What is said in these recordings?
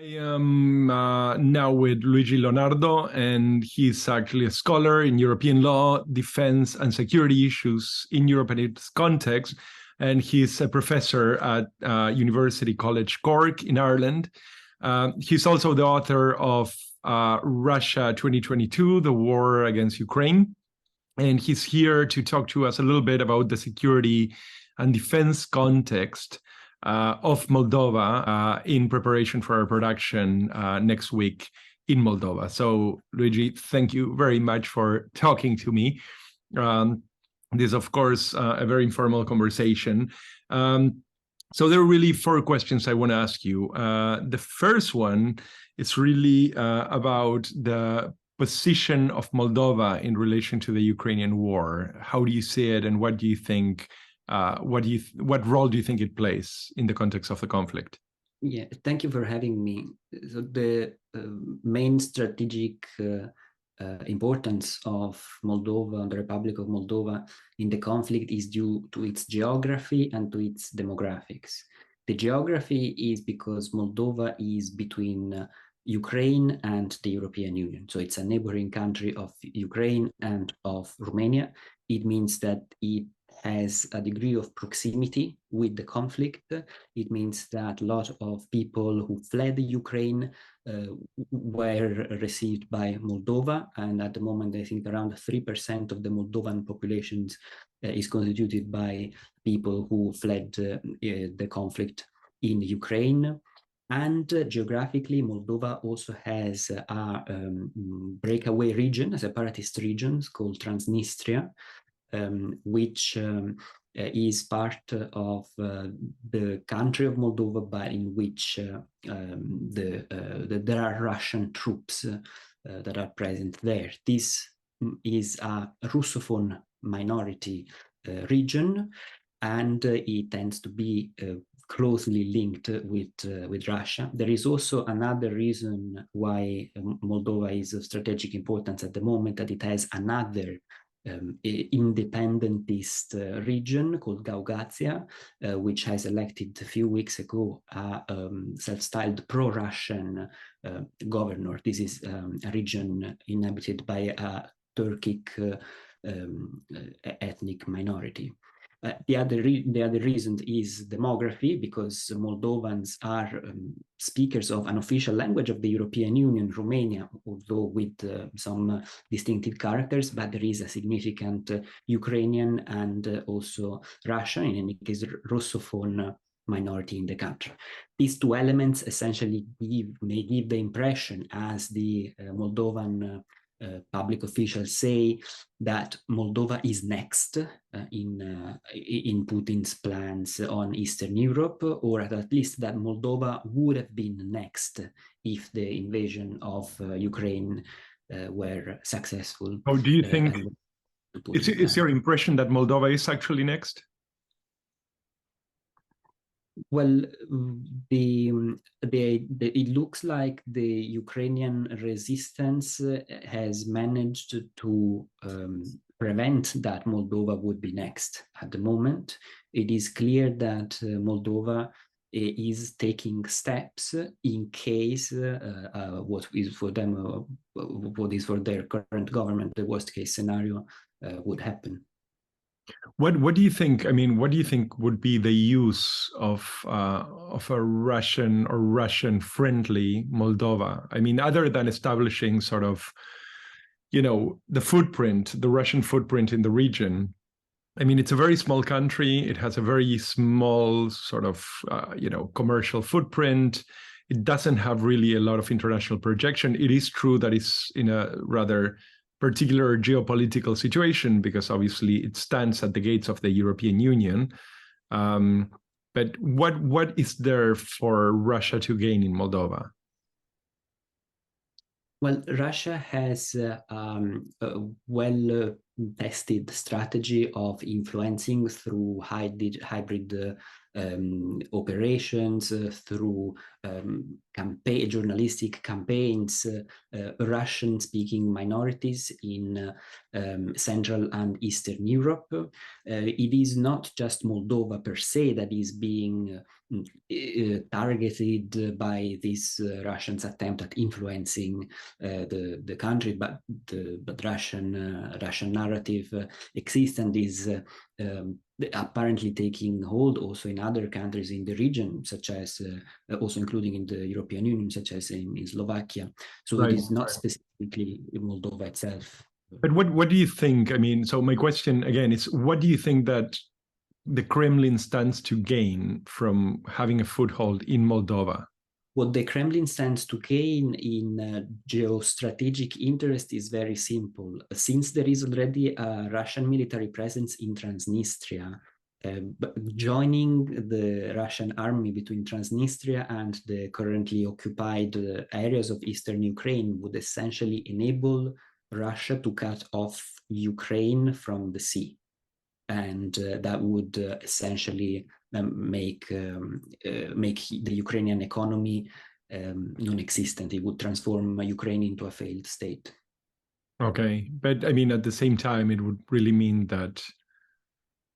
I am now with Luigi Lonardo, and he's actually a scholar in European law, defense, and security issues in Europe and its context. And he's a professor at University College Cork in Ireland. He's also the author of Russia 2022, the war against Ukraine. And he's here to talk to us a little bit about the security and defense context of Moldova in preparation for our production next week in Moldova. So, Luigi, thank you very much for talking to me. This is, of course, a very informal conversation. So there are really four questions I want to ask you. The first one is really about the position of Moldova in relation to the Ukrainian war. How do you see it, and what do you think? What role do you think it plays in the context of the conflict? Yeah, thank you for having me. So the main strategic importance of Moldova, the Republic of Moldova, in the conflict is due to its geography and to its demographics. The geography is because Moldova is between Ukraine and the European Union. So it's a neighboring country of Ukraine and of Romania. It means that it has a degree of proximity with the conflict. It means that a lot of people who fled Ukraine were received by Moldova, and at the moment I think around 3% of the Moldovan population is constituted by people who fled the conflict in Ukraine. And geographically, Moldova also has a breakaway region, a separatist region called Transnistria, which is part of the country of Moldova, but in which there are Russian troops that are present there. This is a Russophone minority region, and it tends to be closely linked with Russia. There is also another reason why Moldova is of strategic importance at the moment, that it has another independentist region called Gaugatia, which has elected a few weeks ago a self-styled pro-Russian governor. This is a region inhabited by a Turkic ethnic minority. The other reason is demography, because Moldovans are speakers of an official language of the European Union, Romania, although with some distinctive characters, but there is a significant Ukrainian and also Russian, in any case Russophone minority in the country. These two elements essentially may give the impression, as the Moldovan public officials say, that Moldova is next in Putin's plans on Eastern Europe, or at least that Moldova would have been next if the invasion of Ukraine were successful. How do you think, is your impression that Moldova is actually next? Well, it looks like the Ukrainian resistance has managed to prevent that Moldova would be next. At the moment, it is clear that Moldova is taking steps in case what is for them, what is for their current government, the worst case scenario would happen. What do you think? I mean, what do you think would be the use of a Russian or Russian-friendly Moldova? I mean, other than establishing sort of, the footprint, the Russian footprint in the region. I mean, it's a very small country. It has a very small sort of, commercial footprint. It doesn't have really a lot of international projection. It is true that it's in a rather particular geopolitical situation, because obviously it stands at the gates of the European Union. But what is there for Russia to gain in Moldova? Well, Russia has a well-tested strategy of influencing through hybrid operations, through journalistic campaigns, Russian-speaking minorities in Central and Eastern Europe. It is not just Moldova per se that is being targeted by this Russians' attempt at influencing the country, but Russian narrative exists and is apparently taking hold also in other countries in the region, such as also including in the European Union, such as in Slovakia. So Right. it is not specifically Moldova itself. But what do you think? I mean, so my question again is, what do you think that the Kremlin stands to gain from having a foothold in Moldova? What the Kremlin stands to gain in geostrategic interest is very simple. Since there is already a Russian military presence in Transnistria, joining the Russian army between Transnistria and the currently occupied areas of eastern Ukraine would essentially enable Russia to cut off Ukraine from the sea. And that would essentially make the Ukrainian economy non-existent. It would transform Ukraine into a failed state. Okay, but I mean, at the same time, it would really mean that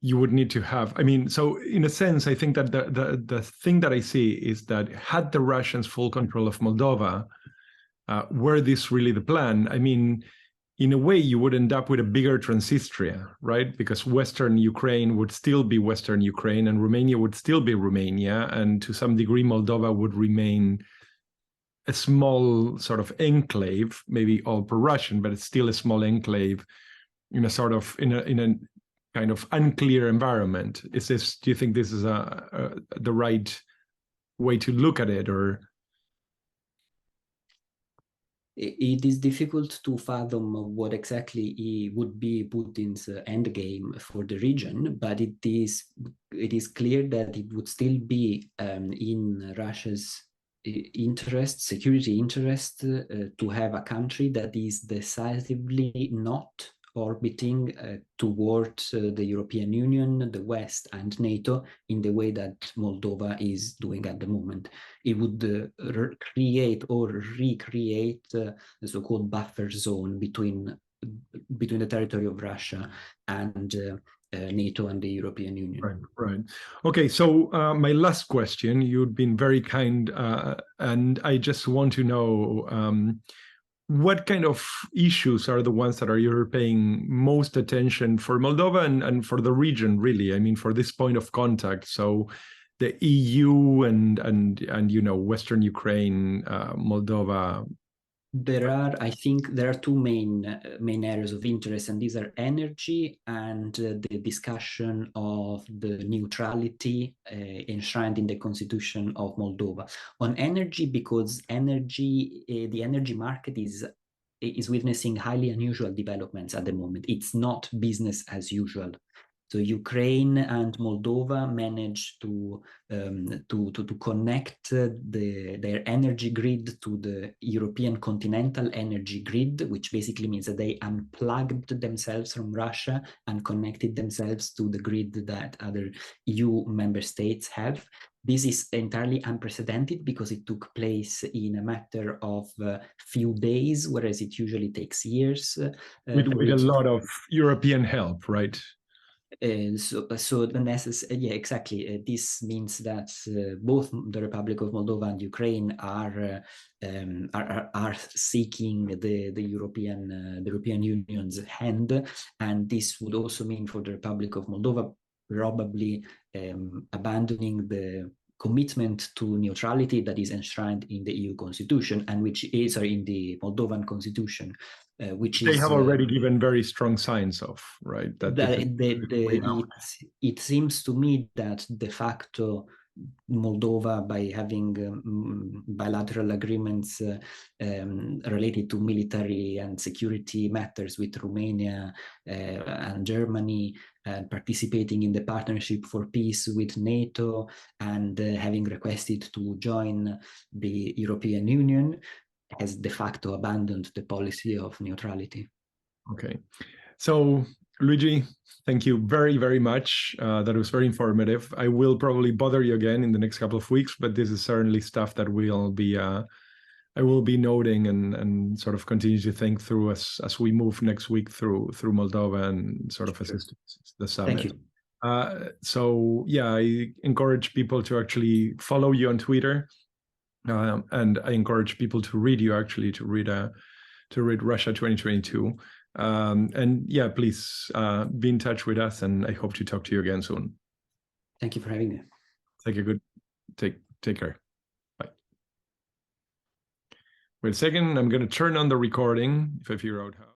you would need to have, I mean, so in a sense, I think that the thing that I see is that had the Russians full control of Moldova, were this really the plan? I mean, in a way, you would end up with a bigger Transnistria, right? Because Western Ukraine would still be Western Ukraine and Romania would still be Romania. And to some degree, Moldova would remain a small sort of enclave, maybe all pro-Russian, but it's still a small enclave in a sort of, in a kind of unclear environment. Do you think this is the right way to look at it, or? It is difficult to fathom what exactly would be Putin's endgame for the region, but it is clear that it would still be in Russia's interest, security interest, to have a country that is decisively not orbiting towards the European Union, the West, and NATO in the way that Moldova is doing at the moment. It would create or recreate the so-called buffer zone between the territory of Russia and NATO and the European Union. Right, right. Okay, so my last question, you've been very kind, and I just want to know what kind of issues are the ones that you're paying most attention for Moldova and for the region, really? I mean, for this point of contact. So the EU and you know, Western Ukraine, Moldova. I think there are two main areas of interest, and these are energy and the discussion of the neutrality enshrined in the constitution of Moldova. On energy, because the energy market is witnessing highly unusual developments at the moment. It's not business as usual. So Ukraine and Moldova managed to connect their energy grid to the European continental energy grid, which basically means that they unplugged themselves from Russia and connected themselves to the grid that other EU member states have. This is entirely unprecedented because it took place in a matter of few days, whereas it usually takes years. With a lot of European help, right? Yeah, exactly. This means that both the Republic of Moldova and Ukraine are seeking the European Union's hand, and this would also mean for the Republic of Moldova probably abandoning the commitment to neutrality that is enshrined in the EU constitution and which is in the Moldovan constitution. Which they have already given very strong signs of, right? It seems to me that de facto Moldova, by having bilateral agreements related to military and security matters with Romania and Germany, participating in the Partnership for Peace with NATO, and having requested to join the European Union, has de facto abandoned the policy of neutrality. Okay. So Luigi, thank you very, very much. That was very informative. I will probably bother you again in the next couple of weeks, but this is certainly stuff that I will be noting and sort of continue to think through as we move next week through Moldova and sort of assist the summit. Thank you. So yeah, I encourage people to actually follow you on Twitter, and I encourage people to read you actually to read Russia 2022. And yeah, please be in touch with us, and I hope to talk to you again soon. Thank you for having me. Take care. Bye. Wait a second, I'm going to turn on the recording if I figure out how.